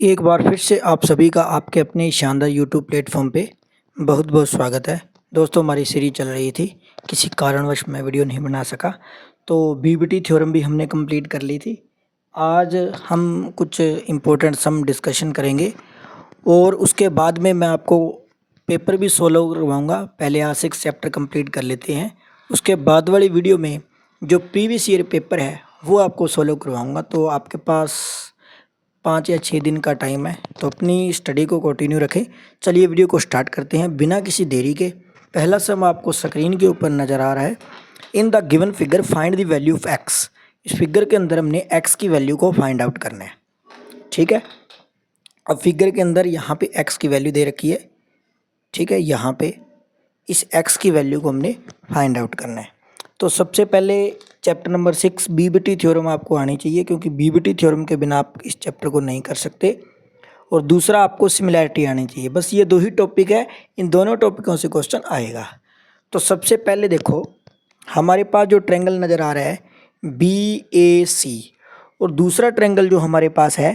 एक बार फिर से आप सभी का आपके अपने शानदार यूट्यूब प्लेटफॉर्म पे बहुत बहुत स्वागत है। दोस्तों, हमारी सीरीज चल रही थी, किसी कारणवश मैं वीडियो नहीं बना सका, तो बीबीटी थ्योरम भी हमने कंप्लीट कर ली थी। आज हम कुछ इम्पोर्टेंट सम डिस्कशन करेंगे और उसके बाद में मैं आपको पेपर भी सोल्व करवाऊँगा। पहले यहाँ 6 चैप्टर कंप्लीट कर लेते हैं, उसके बाद वाली वीडियो में जो प्रीवियस ईयर पेपर है वो आपको सोल्व करवाऊँगा। तो आपके पास 5 या 6 दिन का टाइम है, तो अपनी स्टडी को कंटिन्यू रखें। चलिए वीडियो को स्टार्ट करते हैं बिना किसी देरी के। पहला सम आपको स्क्रीन के ऊपर नज़र आ रहा है। इन the given figure find the value of x. इस फिगर के अंदर हमने एक्स की वैल्यू को फाइंड आउट करना है, ठीक है। अब फिगर के अंदर यहाँ पे एक्स की वैल्यू दे रखी है, ठीक है। यहाँ पे इस एक्स की वैल्यू को हमने फाइंड आउट करना है। तो सबसे पहले चैप्टर नंबर 6 बीबीटी थ्योरम आपको आनी चाहिए, क्योंकि बीबीटी थ्योरम के बिना आप इस चैप्टर को नहीं कर सकते। और दूसरा, आपको सिमिलैरिटी आनी चाहिए। बस ये 2 ही टॉपिक है, इन दोनों टॉपिकों से क्वेश्चन आएगा। तो सबसे पहले देखो, हमारे पास जो ट्रायंगल नज़र आ रहा है BAC, और दूसरा ट्रायंगल जो हमारे पास है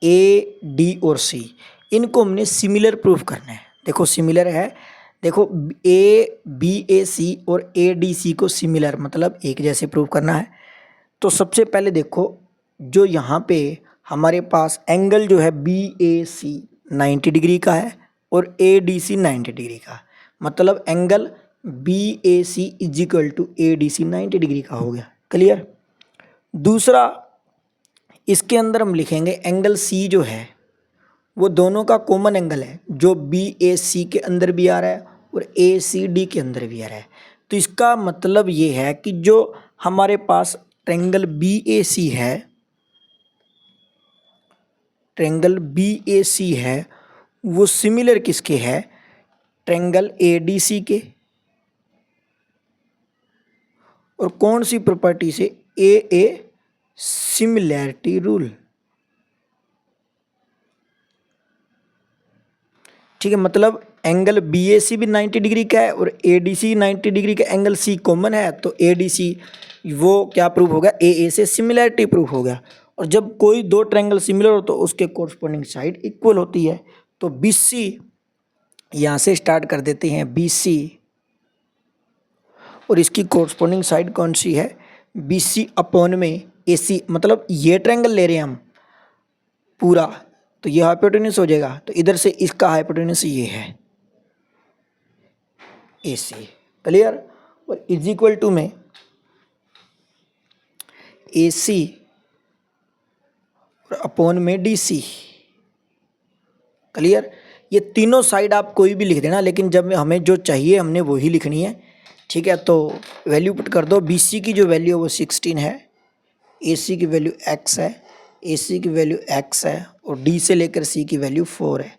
AD और C, इनको हमने सिमिलर प्रूफ करना है। देखो सिमिलर है, देखो BAC और ADC को सिमिलर मतलब एक जैसे प्रूव करना है। तो सबसे पहले देखो, जो यहाँ पे हमारे पास एंगल जो है BAC 90 डिग्री का है और ADC 90 डिग्री का, मतलब angle BAC is equal to ADC 90 degree का हो गया। क्लियर। दूसरा, इसके अंदर हम लिखेंगे एंगल C जो है वो दोनों का कॉमन एंगल है, जो BAC के अंदर भी आ रहा है और ACD के अंदर भी आ रहा है। तो इसका मतलब ये है कि जो हमारे पास ट्रायंगल BAC है, ट्रायंगल BAC है वो सिमिलर किसके है, ट्रायंगल ADC के। और कौन सी प्रॉपर्टी से, AA सिमिलैरिटी रूल, ठीक है। मतलब एंगल BAC भी 90 डिग्री का है और ADC 90 डिग्री का, एंगल C कॉमन है तो ADC वो क्या प्रूफ होगा, AA से सिमिलैरिटी प्रूफ हो गया। और जब कोई 2 ट्रायंगल सिमिलर हो तो उसके कोरस्पॉन्डिंग साइड इक्वल होती है। तो BC यहाँ से स्टार्ट कर देते हैं, BC, और इसकी कोरस्पॉन्डिंग साइड कौन सी है, BC अपॉन में AC। मतलब ये ट्रायंगल ले रहे हैं हम पूरा, तो ये हाइपोटेन्यूस हो जाएगा, तो इधर से इसका हाइपोटेन्यूस ये है AC। क्लियर। और इज इक्वल टू में AC और अपॉन में DC। क्लियर। ये तीनों साइड आप कोई भी लिख देना, लेकिन जब हमें जो चाहिए हमने वही लिखनी है, ठीक है। तो वैल्यू पुट कर दो। BC की जो वैल्यू है वो 16 है, AC की वैल्यू x है, AC की वैल्यू x है, और D से लेकर C की वैल्यू 4 है।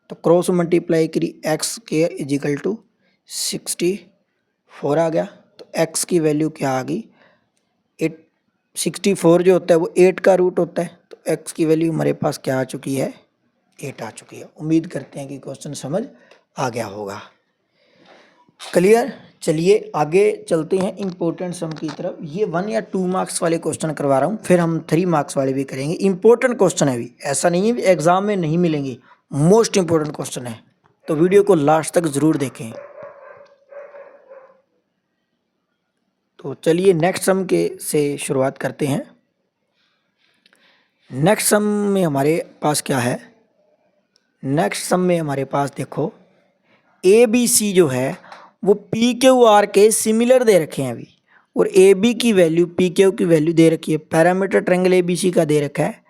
तो क्रॉस मल्टीप्लाई करी x के इज इक्वल टू 64 आ गया। तो x की वैल्यू क्या आ गई, 8। 64 जो होता है वो 8 का रूट होता है, तो x की वैल्यू हमारे पास क्या आ चुकी है, 8 आ चुकी है। उम्मीद करते हैं कि क्वेश्चन समझ आ गया होगा। क्लियर। चलिए आगे चलते हैं इंपॉर्टेंट सम की तरफ। ये 1 या 2 मार्क्स वाले क्वेश्चन करवा रहा हूँ, फिर हम 3 मार्क्स वाले भी करेंगे। इंपॉर्टेंट क्वेश्चन है, भी ऐसा नहीं है एग्जाम में नहीं मिलेंगे, मोस्ट इंपॉर्टेंट क्वेश्चन है, तो वीडियो को लास्ट तक जरूर देखें। तो चलिए नेक्स्ट सम के से शुरुआत करते हैं। नेक्स्ट सम में हमारे पास क्या है, नेक्स्ट सम में हमारे पास देखो ABC जो है वो PQR के सिमिलर दे रखे हैं अभी, और AB की वैल्यू PQ की वैल्यू दे रखी है। पैरामीटर ट्रायंगल ABC का दे रखा है,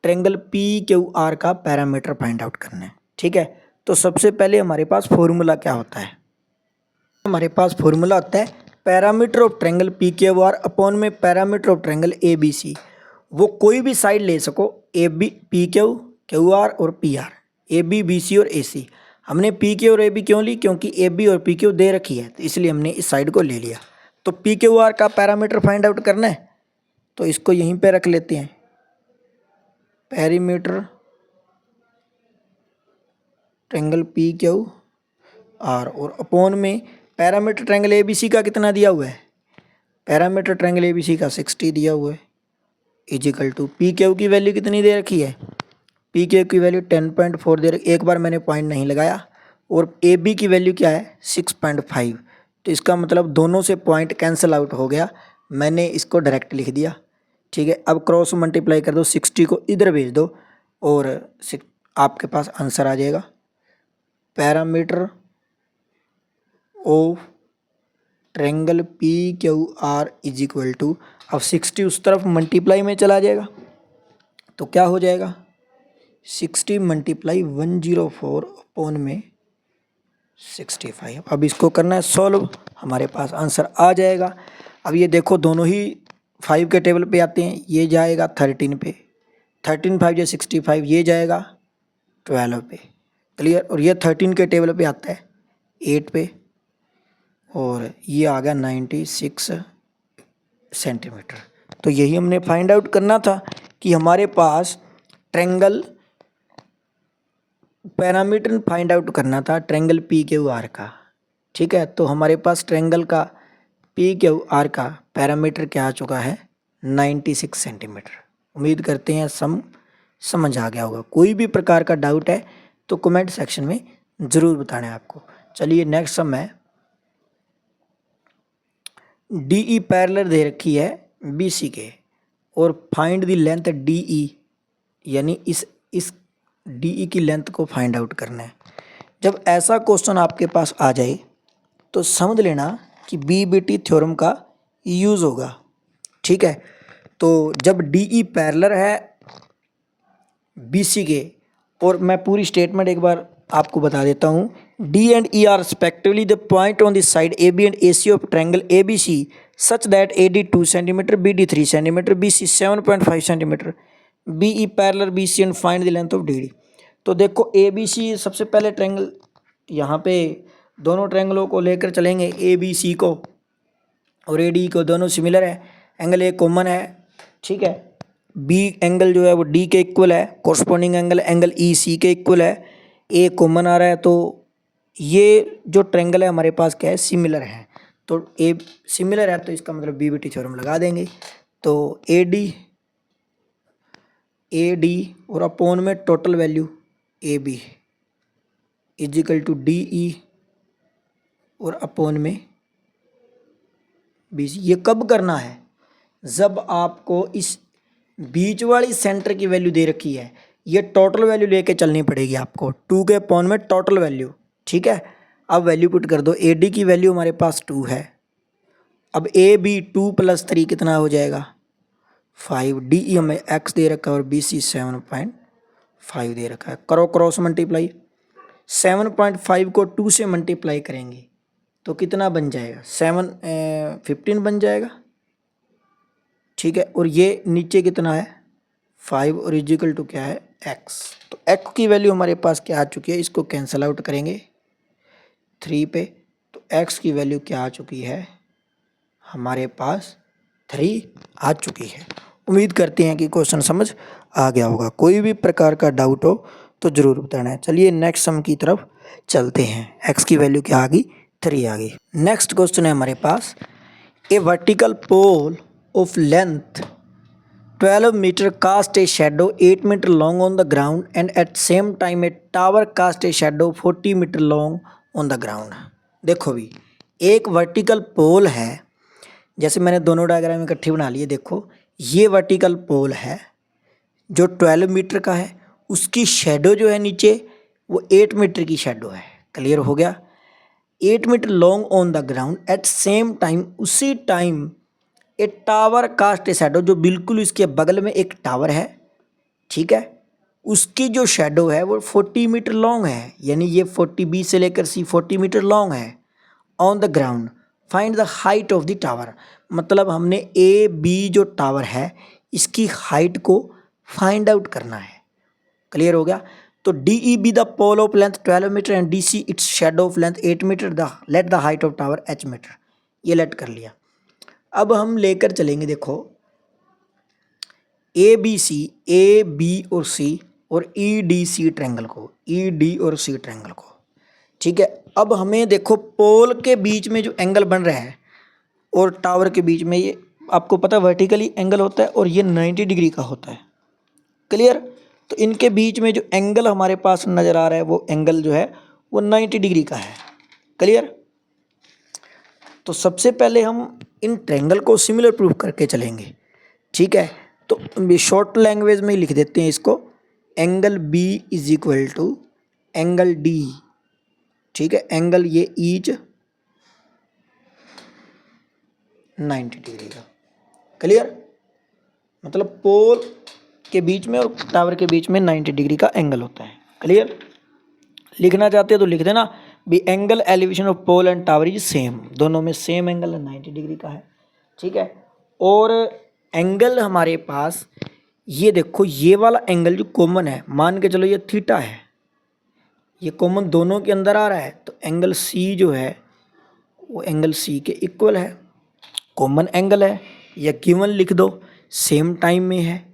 ट्रायंगल PQR का पैरामीटर फाइंड आउट करना है, ठीक है। तो सबसे पहले हमारे पास फॉर्मूला क्या होता है, हमारे पास फॉर्मूला होता है parameter of triangle PQR upon में पैरामीटर ऑफ ट्रायंगल ABC। वो कोई भी साइड ले सको, AB PQ QR और PR, AB BC और AC। हमने PQ और AB क्यों ली, क्योंकि AB और PQ दे रखी है, तो इसलिए हमने इस साइड को ले लिया। तो PQR का पैरामीटर फाइंड आउट करना है, तो इसको यहीं पे रख लेते हैं, पैरामीटर ट्रायंगल PQR, और अपॉन में पैरामीटर ट्रायंगल ABC का कितना दिया हुआ है, पैरामीटर ट्रायंगल ABC का 60 दिया हुआ है, इजिकल टू PQ की वैल्यू कितनी दे रखी है, पी के की वैल्यू 10.4 दे रखी, एक बार मैंने पॉइंट नहीं लगाया, और ए बी की वैल्यू क्या है 6.5, तो इसका मतलब दोनों से पॉइंट कैंसिल आउट हो गया, मैंने इसको डायरेक्ट लिख दिया। ठीक है, अब क्रॉस मल्टीप्लाई कर दो, 60 को इधर भेज दो और आपके पास आंसर आ जाएगा। Parameter of triangle P Q R is equal to, अब 60 उस तरफ मल्टीप्लाई में चला जाएगा तो क्या हो जाएगा 60 मल्टीप्लाई 104 अपॉन में 65। अब इसको करना है सॉल्व, हमारे पास आंसर आ जाएगा। अब ये देखो दोनों ही 5 के टेबल पे आते हैं, ये जाएगा 13 पे, 13 5 या 65, ये जाएगा 12 पे। क्लियर, और ये 13 के टेबल पे आता है 8 पे, और ये आ गया 96 सेंटीमीटर। तो यही हमने फाइंड आउट करना था कि हमारे पास ट्रायंगल पैरामीटर फाइंड आउट करना था ट्रायंगल पी क्यू आर का। ठीक है, तो हमारे पास ट्रायंगल का पी क्यू आर का पैरामीटर क्या आ चुका है 96 सेंटीमीटर। उम्मीद करते हैं समझ आ गया होगा। कोई भी प्रकार का डाउट है तो कमेंट सेक्शन में ज़रूर बताना है आपको। चलिए नेक्स्ट सम है, डी ई पैरेलल दे रखी है बी सी के, और find the length D E, यानी इस डी ई की लेंथ को फाइंड आउट करना है। जब ऐसा क्वेश्चन आपके पास आ जाए तो समझ लेना कि बीबीटी थ्योरम का यूज़ होगा। ठीक है, तो जब डी ई पैरेलल है बी सी के, और मैं पूरी स्टेटमेंट एक बार आपको बता देता हूँ, D and E are respectively the point on the side A B and A C of triangle A B C such that A D 2 centimetre, B D 3 centimetre, B C 7.5 centimetre, B E parallel B C and find the length of D D. तो देखो ए B सी सबसे पहले triangle, यहाँ पे दोनों ट्रायंगलों को लेकर चलेंगे, ए बी सी को और ए डी को, दोनों सिमिलर है, एंगल ए कॉमन है। ठीक है, बी एंगल जो है वो डी के इक्वल है, कोरस्पॉन्डिंग एंगल ई सी के इक्वल है, ए कॉमन आ रहा है, तो ये जो ट्रायंगल है हमारे पास क्या है सिमिलर है, तो ए सिमिलर है तो इसका मतलब बीबीटी थ्योरम लगा देंगे। तो ए डी और अपॉन में total value A B equal to D E और अपॉन में बी सी। ये कब करना है, जब आपको इस बीच वाली सेंटर की वैल्यू दे रखी है, ये टोटल वैल्यू लेके चलनी पड़ेगी आपको, 2 के अपॉन में टोटल वैल्यू। ठीक है, अब वैल्यू पुट कर दो, ए डी की वैल्यू हमारे पास 2 है, अब ए बी 2 + 3 कितना हो जाएगा 5, डी ई हमें एक्स दे रखा है और बी सी 7.5 दे रखा है। करो क्रॉस मल्टीप्लाई, 7.5 को 2 से मल्टीप्लाई करेंगे तो कितना बन जाएगा 15 बन जाएगा। ठीक है, और ये नीचे कितना है 5 और इजिकल टू क्या है x, तो x की वैल्यू हमारे पास क्या आ चुकी है, इसको कैंसिल आउट करेंगे 3 पे, तो x की वैल्यू क्या आ चुकी है हमारे पास 3 आ चुकी है। उम्मीद करते हैं कि क्वेश्चन समझ आ गया होगा। कोई भी प्रकार का डाउट हो तो ज़रूर बताना है। चलिए नेक्स्ट सम की तरफ चलते हैं। x की वैल्यू क्या आ गई 3 आ गई। नेक्स्ट क्वेश्चन है हमारे पास, ए vertical pole of length 12 meter cast a shadow 8 meter long on the ground and at same time a tower cast a shadow 40 meter long on the ground। देखो भी एक vertical पोल है, जैसे मैंने दोनों डायग्राम इकट्ठी बना लिए, देखो ये वर्टिकल पोल है जो 12 मीटर का है, उसकी शेडो जो है नीचे वो 8 मीटर की शेडो है। क्लियर हो गया, 8 metre long on the ground at same time, उसी time a tower cast a shadow, जो बिल्कुल इसके बगल में एक टावर है। ठीक है, उसकी जो शैडो है वो 40 मीटर लॉन्ग है, यानी ये 40 बी से लेकर सी 40 मीटर लॉन्ग है on the ground. Find the height of the tower, मतलब हमने ए बी जो टावर है इसकी हाइट को फाइंड आउट करना है। क्लियर हो गया, तो D E B the pole of length 12 metre and D C its shadow of length 8 metre, the let the height of tower h metre. ये लेट कर लिया। अब हम लेकर चलेंगे, देखो ए बी और सी और ई डी सी ट्रायंगल को, ई डी और सी ट्रायंगल को। ठीक है, अब हमें देखो पोल के बीच में जो एंगल बन रहा है और टावर के बीच में, ये आपको पता है वर्टिकली एंगल होता है और ये 90 डिग्री का होता है। क्लियर, तो इनके बीच में जो एंगल हमारे पास नज़र आ रहा है वो एंगल जो है वो 90 डिग्री का है। क्लियर। तो सबसे पहले हम इन ट्रायंगल को सिमिलर प्रूफ करके चलेंगे। ठीक है, तो शॉर्ट लैंग्वेज में ही लिख देते हैं इसको, angle B is equal to angle D. ठीक है, एंगल ये ईच 90 डिग्री का। क्लियर, मतलब पोल के बीच में और टावर के बीच में 90 डिग्री का एंगल होता है। क्लियर, लिखना चाहते हो तो लिख देना B angle elevation of pole and tower is same, दोनों में सेम एंगल 90 डिग्री का है। ठीक है, और एंगल हमारे पास ये देखो, ये वाला एंगल जो कॉमन है, मान के चलो ये थीटा है, ये कॉमन दोनों के अंदर आ रहा है, तो एंगल सी जो है वो एंगल सी के इक्वल है, कॉमन एंगल है, या गिवन लिख दो, सेम टाइम में है।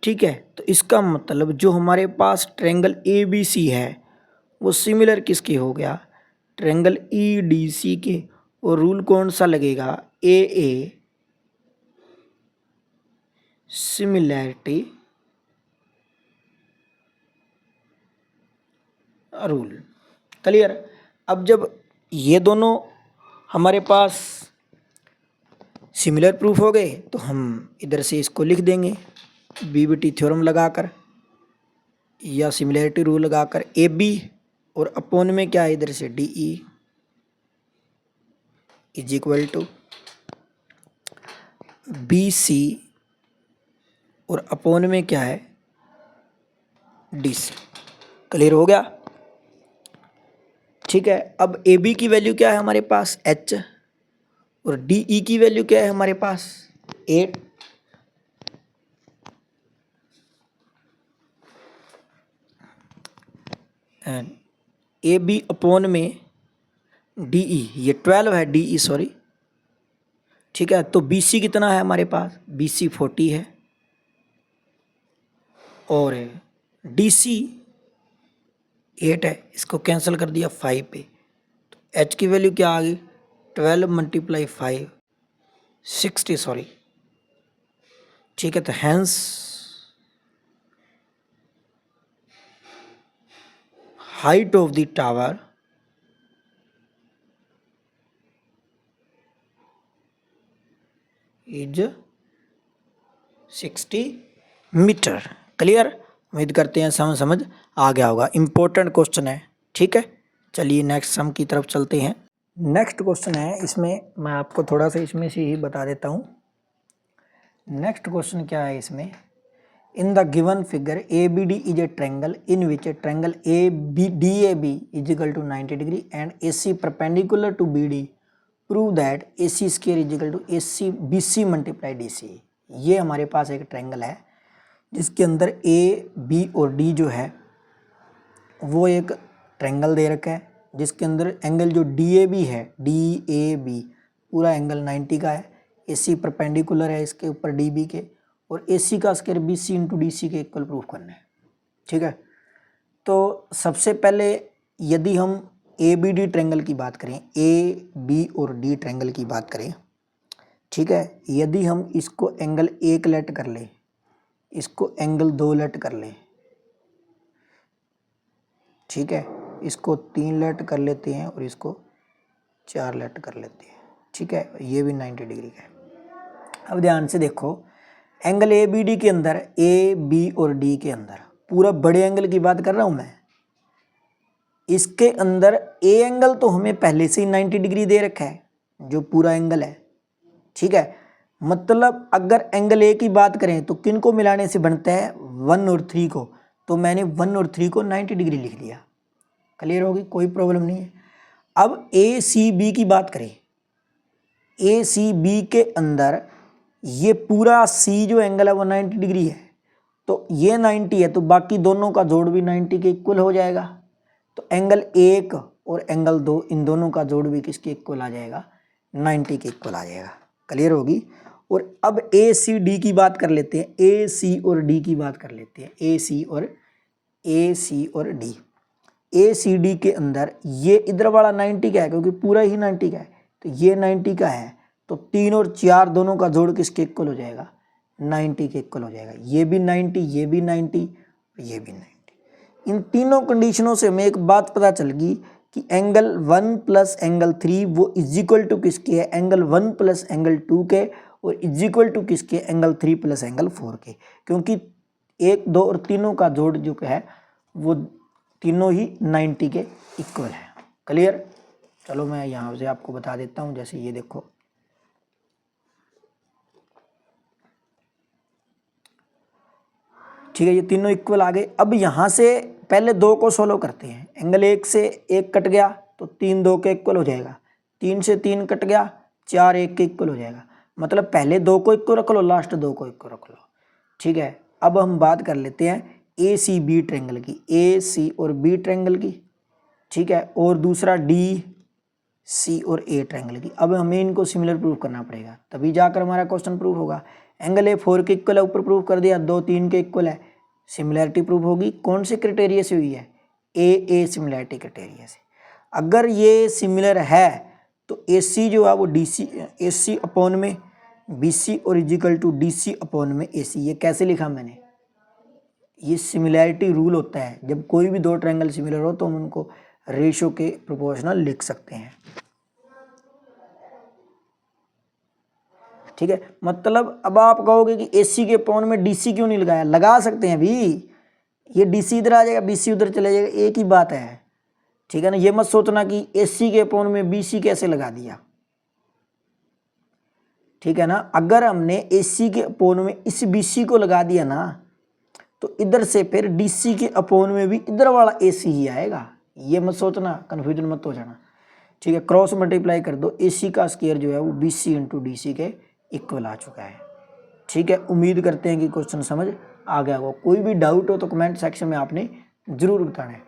ठीक है, तो इसका मतलब जो हमारे पास ट्रायंगल ए बी सी है वो सिमिलर किसके हो गया, ट्रायंगल ई डी सी के। और रूल कौन सा लगेगा, ए सिमिलैरिटी रूल। क्लियर। अब जब ये दोनों हमारे पास सिमिलर प्रूफ हो गए तो हम इधर से इसको लिख देंगे बीबीटी थ्योरम लगाकर या सिमिलैरिटी रूल लगाकर, ए बी और अपोन में क्या है इधर से D E is equal to B C और अपोन में क्या है डी सी। क्लियर हो गया। ठीक है, अब ए बी की वैल्यू क्या है हमारे पास एच, और डी ई की वैल्यू क्या है हमारे पास 8। एंड ए बी अपोन में डी ई, ये 12 है, डी ई सॉरी। ठीक है, तो बी सी कितना है हमारे पास, बी सी 40 है, और डी सी 8 है, इसको कैंसिल कर दिया 5 पे, तो एच की वैल्यू क्या आ गई 12 × 5 60 सॉरी। ठीक है, तो hence height of the tower is 60 metre. Clear, उम्मीद करते हैं समझ आ गया होगा, इंपॉर्टेंट क्वेश्चन है। ठीक है, चलिए नेक्स्ट सम की तरफ चलते हैं। नेक्स्ट क्वेश्चन है, इसमें मैं आपको थोड़ा सा इसमें से ही बता देता हूँ। नेक्स्ट क्वेश्चन क्या है इसमें, in the given figure A B D is a triangle in which a triangle A B D A B is equal to 90 degree and A C perpendicular to B D, prove that A C square is equal to A C B C multiply D C. ये हमारे पास एक triangle है जिसके अंदर A B और D जो है वो एक ट्रायंगल दे रखा है, जिसके अंदर एंगल जो डी ए बी है, डी ए बी पूरा एंगल 90 का है, ए सी परपेंडिकुलर है इसके ऊपर डी बी के, और ए सी का square B C into D C के इक्वल प्रूफ करना है। ठीक है, तो सबसे पहले यदि हम ए बी डी ट्रायंगल की बात करें, ए बी और डी ट्रायंगल की बात करें, ठीक है, यदि हम इसको एंगल 1 लेट कर ले, इसको एंगल 2 लेट कर ले, ठीक है, इसको 3 लेट कर लेते हैं और इसको 4 लेट कर लेते हैं। ठीक है, ये भी 90 डिग्री का है। अब ध्यान से देखो, एंगल ए बी डी के अंदर, ए बी और डी के अंदर पूरा बड़े एंगल की बात कर रहा हूँ मैं, इसके अंदर ए एंगल तो हमें पहले से ही 90 डिग्री दे रखा है, जो पूरा एंगल है। ठीक है, मतलब अगर एंगल ए की बात करें तो किन को मिलाने से बनता है 1 और 3 को, तो मैंने 1 और 3 को 90 डिग्री लिख दिया। क्लियर होगी, कोई प्रॉब्लम नहीं है। अब ए सी बी की बात करें, ए सी बी के अंदर ये पूरा सी जो एंगल है वो 90 डिग्री है, तो ये 90 है, तो बाकी दोनों का जोड़ भी 90 के इक्वल हो जाएगा। तो एंगल 1 और एंगल 2 इन दोनों का जोड़ भी किसके इक्वल आ जाएगा, 90 के इक्वल आ जाएगा। क्लियर होगी। और अब ए सी डी की बात कर लेते हैं, ए सी और डी की बात कर लेते हैं, ए सी और डी। ए सी डी के अंदर ये इधर वाला 90 का है क्योंकि पूरा ही 90 का है, तो ये 90 का है, तो 3 और 4 दोनों का जोड़ किसके इक्वल हो जाएगा, 90 के इक्वल हो जाएगा। ये भी 90, ये भी 90, ये भी 90। इन तीनों कंडीशनों से हमें एक बात पता चल गई कि एंगल 1 प्लस एंगल 3 वो इज इक्वल टू किसके है, एंगल 1 प्लस एंगल 2 के, और इज इक्वल टू किसके, एंगल 3 प्लस एंगल 4 के। क्योंकि 1, 2 और तीनों का जोड़ जो है वो तीनों ही 90 के इक्वल है। क्लियर? चलो मैं यहाँ से आपको बता देता हूँ। जैसे ये देखो, ठीक है, ये तीनों इक्वल आ गए। अब यहाँ से पहले 2 को सोल्व करते हैं। एंगल 1 से 1 कट गया तो 3 2 के इक्वल हो जाएगा, 3 से 3 कट गया, 4 1 के इक्वल हो जाएगा। मतलब पहले 2 को इक्वल रख लो, लास्ट 2 को इक्वल रख लो। ठीक है, अब हम बात कर लेते हैं ए सी बी ट्रायंगल की, ए सी और बी ट्रायंगल की। ठीक है, और दूसरा डी सी और ए ट्रायंगल की। अब हमें इनको सिमिलर प्रूफ करना पड़ेगा, तभी जाकर हमारा क्वेश्चन प्रूफ होगा। एंगल ए 4 के इक्वल है, ऊपर प्रूफ कर दिया, 2 3 के इक्वल है, सिमिलैरिटी प्रूफ होगी। कौन से क्राइटेरिया से हुई है, ए सिमिलैरिटी क्राइटेरिया से। अगर ये सिमिलर है तो ए सी जो है वो D C, A C upon में बी सी और equal to D C upon में ए सी। ये कैसे लिखा मैंने, ये सिमिलैरिटी रूल होता है। जब कोई भी 2 ट्रायंगल सिमिलर हो तो हम उनको रेशो के प्रोपोर्शनल लिख सकते हैं। ठीक है, मतलब अब आप कहोगे कि एसी के अपॉन में डीसी क्यों नहीं लगाया, लगा सकते हैं भी। ये डीसी इधर आ जाएगा, बीसी उधर चले जाएगा, एक ही बात है। ठीक है ना, ये मत सोचना कि एसी के अपॉन में बीसी कैसे लगा दिया। ठीक है ना, अगर हमने एसी के अपॉन में इस बीसी को लगा दिया ना तो इधर से फिर डीसी के अपॉन में भी इधर वाला एसी ही आएगा। ये मत सोचना, कन्फ्यूजन मत हो जाना। ठीक है, क्रॉस मल्टीप्लाई कर दो, एसी का स्क्वायर जो है वो बीसी इंटू डीसी के इक्वल आ चुका है। ठीक है, उम्मीद करते हैं कि क्वेश्चन समझ आ गया होगा। कोई भी डाउट हो तो कमेंट सेक्शन में आपने ज़रूर बताना है।